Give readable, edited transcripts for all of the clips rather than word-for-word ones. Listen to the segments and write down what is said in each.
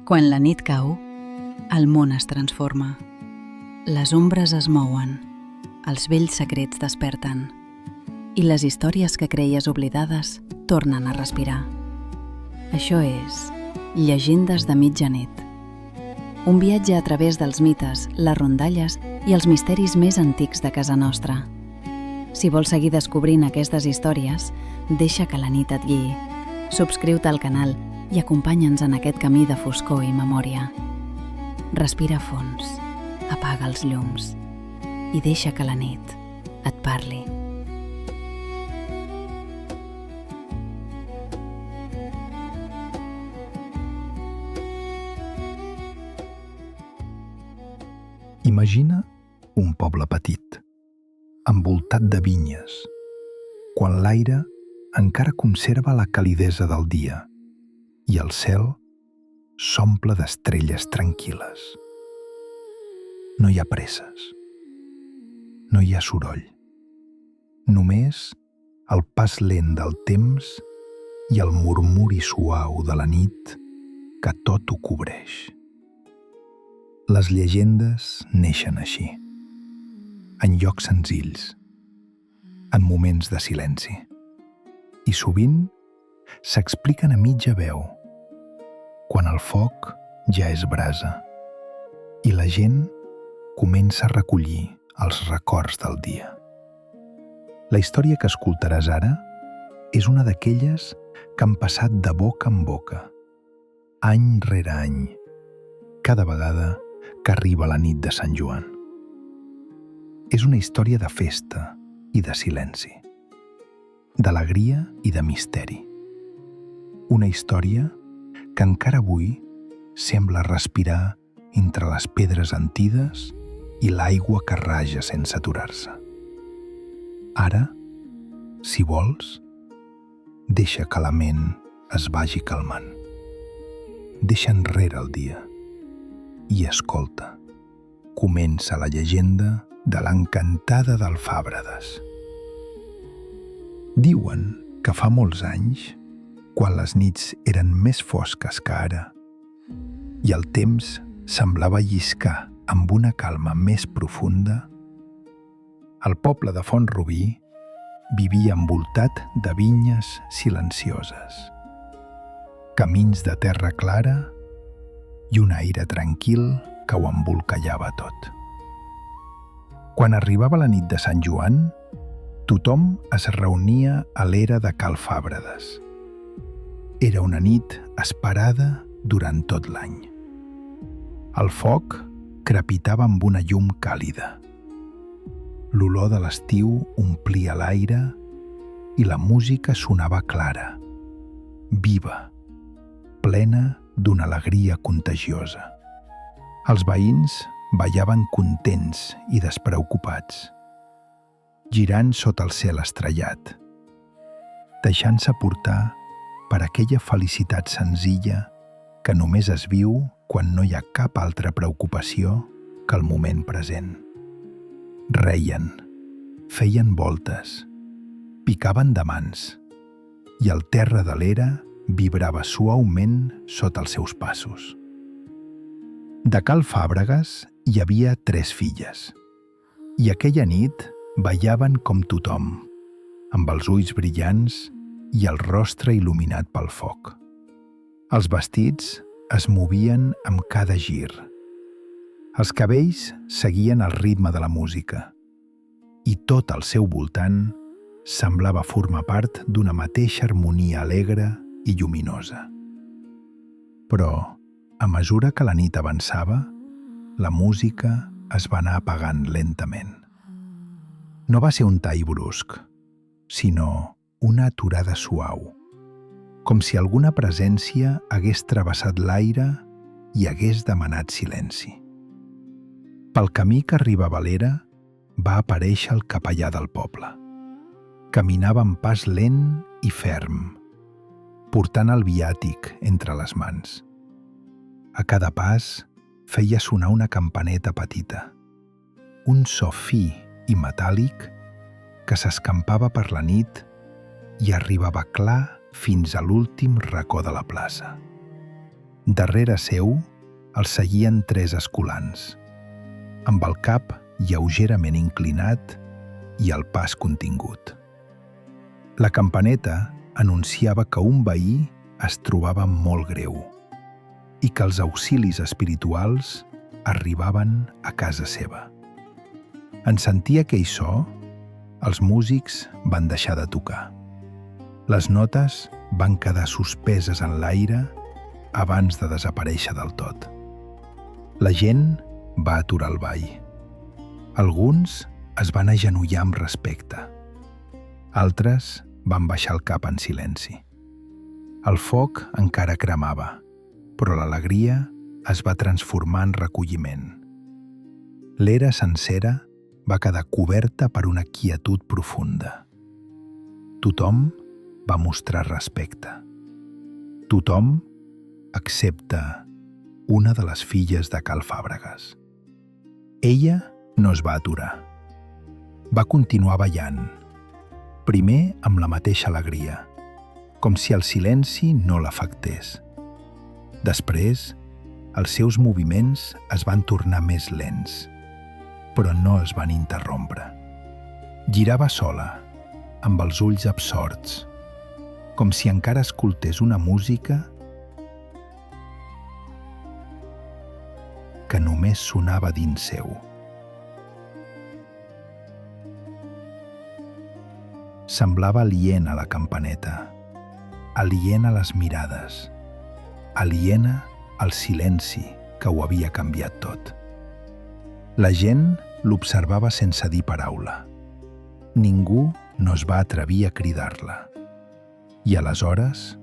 Quan la nit cau, el món es transforma. Les ombres es mouen, els vells secrets desperten i les històries que creies oblidades tornen a respirar. Això és Llegendes de mitjanit. Un viatge a través dels mites, les rondalles i els misteris més antics de casa nostra. Si vols seguir descobrint aquestes històries, deixa que la nit et guiï. Subscriu-te al canal i acompanya'ns en aquest camí de foscor i memòria. Respira fons, apaga els llums i deixa que la nit et parli. Imagina un poble petit, envoltat de vinyes, quan l'aire encara conserva la calidesa del dia i el cel s'omple d'estrelles tranquil·les. No hi ha presses, no hi ha soroll, només el pas lent del temps i el murmuri suau de la nit que tot ho cobreix. Les llegendes neixen així, en llocs senzills, en moments de silenci, i sovint s'expliquen a mitja veu, quan el foc ja és brasa i la gent comença a recollir els records del dia. La història que escoltaràs ara és una d'aquelles que han passat de boca en boca, any rere any, cada vegada que arriba la nit de Sant Joan. És una història de festa i de silenci, d'alegria i de misteri. Una història que encara avui sembla respirar entre les pedres antides i l'aigua que raja sense aturar-se. Ara, si vols, deixa que la ment es vagi calmant. Deixa enrere el dia i escolta. Comença la llegenda de l'encantada d'Alfàbredes. Diuen que fa molts anys, quan les nits eren més fosques que ara i el temps semblava lliscar amb una calma més profunda, el poble de Font-rubí vivia envoltat de vinyes silencioses, camins de terra clara i un aire tranquil que ho embolcallava tot. Quan arribava la nit de Sant Joan, tothom es reunia a l'era de Cal Fàbredes. Era una nit esperada durant tot l'any. El foc crepitava amb una llum càlida. L'olor de l'estiu omplia l'aire i la música sonava clara, viva, plena d'una alegria contagiosa. Els veïns ballaven contents i despreocupats, girant sota el cel estrellat, deixant-se portar per aquella felicitat senzilla que només es viu quan no hi ha cap altra preocupació que el moment present. Reien, feien voltes, picaven de mans, i el terra de l'era vibrava suaument sota els seus passos. De Cal Fàbregues hi havia 3 filles, i aquella nit ballaven com tothom, amb els ulls brillants i el rostre il·luminat pel foc. Els vestits es movien amb cada gir. Els cabells seguien el ritme de la música, i tot al seu voltant semblava formar part d'una mateixa harmonia alegre i lluminosa. Però, a mesura que la nit avançava, la música es va anar apagant lentament. No va ser un tall brusc, sinó una aturada suau, com si alguna presència hagués travessat l'aire i hagués demanat silenci. Pel camí que arribava a l'era va aparèixer el capellà del poble. Caminava amb pas lent i ferm, portant el viàtic entre les mans. A cada pas feia sonar una campaneta petita, un so fi i metàl·lic que s'escampava per la nit i arribava clar fins a l'últim racó de la plaça. Darrere seu el seguien 3 escolans, amb el cap lleugerament inclinat i el pas contingut. La campaneta anunciava que un veí es trobava molt greu i que els auxilis espirituals arribaven a casa seva. En sentir aquell so, els músics van deixar de tocar. Les notes van quedar suspeses en l'aire abans de desaparèixer del tot. La gent va aturar el ball. Alguns es van agenollar amb respecte. Altres van baixar el cap en silenci. El foc encara cremava, però l'alegria es va transformar en recolliment. L'era sencera va quedar coberta per una quietud profunda. Tothom va mostrar respecte. Tothom, excepte una de les filles de Cal Fàbregas. Ella no es va aturar. Va continuar ballant, primer amb la mateixa alegria, com si el silenci no l'afectés. Després, els seus moviments es van tornar més lents, però no es van interrompre. Girava sola, amb els ulls absorts, com si encara escoltés una música que només sonava dins seu. Semblava aliena a la campaneta, aliena a les mirades, aliena al silenci que ho havia canviat tot. La gent l'observava sense dir paraula. Ningú no es va atrevir a cridar-la. I aleshores,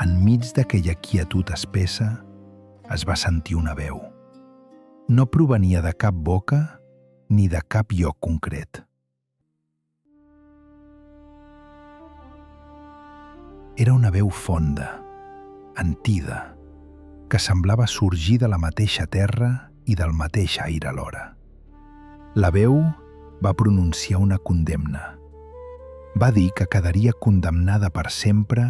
enmig d'aquella quietud espessa, es va sentir una veu. No provenia de cap boca ni de cap lloc concret. Era una veu fonda, antida, que semblava sorgir de la mateixa terra i del mateix aire alhora. La veu va pronunciar una condemna. Va dir que quedaria condemnada per sempre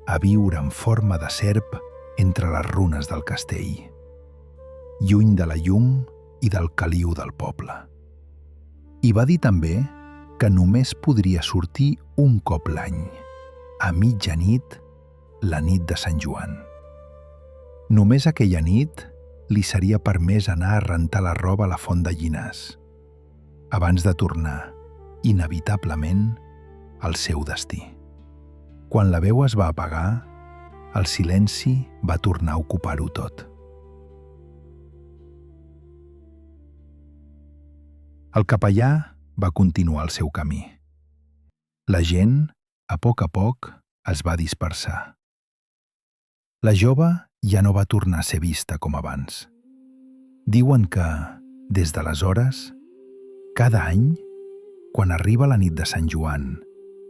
a viure en forma de serp entre les runes del castell, lluny de la llum i del caliu del poble. I va dir també que només podria sortir un cop l'any, a mitjanit, la nit de Sant Joan. Només aquella nit li seria permès anar a rentar la roba a la Font de Llinars, abans de tornar, inevitablement, al seu destí. Quan la veu es va apagar, el silenci va tornar a ocupar-ho tot. El capellà va continuar el seu camí. La gent, a poc, es va dispersar. La jove ja no va tornar a ser vista com abans. Diuen que, des d'aleshores, cada any, quan arriba la nit de Sant Joan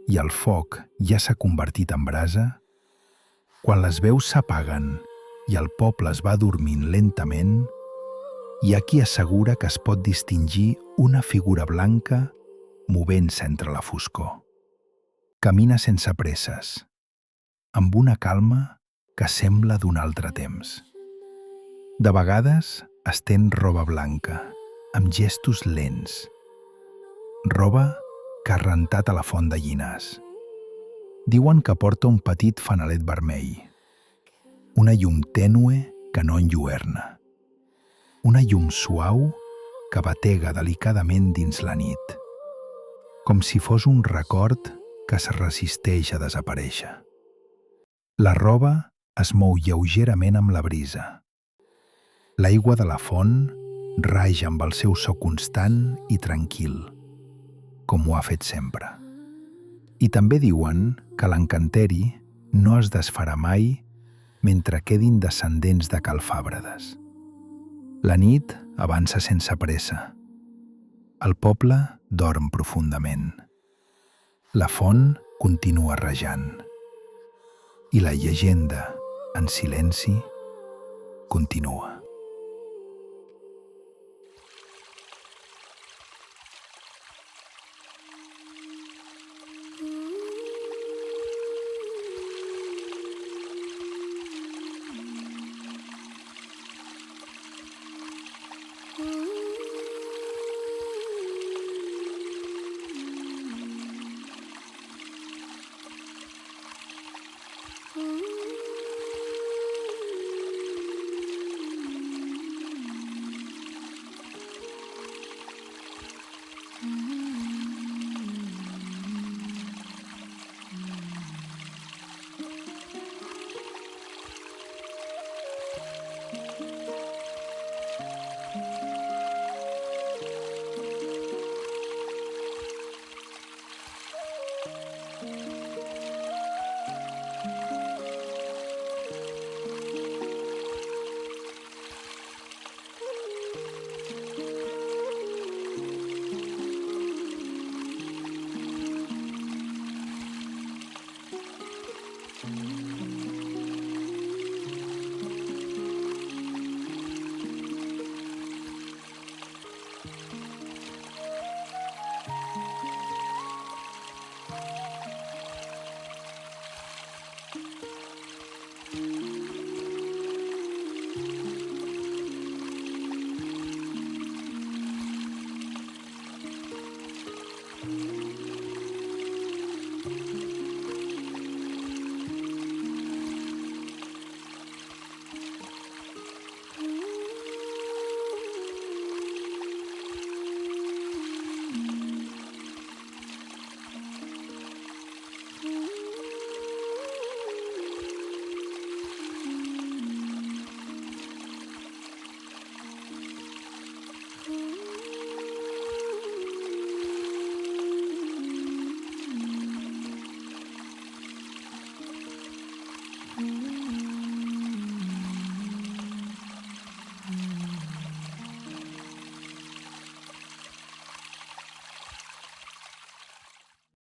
i el foc ja s'ha convertit en brasa, quan les veus s'apaguen i el poble es va dormint lentament, hi ha qui assegura que es pot distingir una figura blanca movent-se entre la foscor. Camina sense presses, amb una calma que sembla d'un altre temps. De vegades estén roba blanca, amb gestos lents, roba que ha rentat a la Font de Llinars. Diuen que porta un petit fanalet vermell, una llum tènue que no enlluerna, una llum suau que batega delicadament dins la nit, com si fos un record que es resisteix a desaparèixer. La roba es mou lleugerament amb la brisa. L'aigua de la font raja amb el seu so constant i tranquil, com ho ha fet sempre. I també diuen que l'encanteri no es desfarà mai mentre quedin descendents de Cal Fàbregas. La nit avança sense pressa. El poble dorm profundament. La font continua rajant. I la llegenda, en silenci, continua.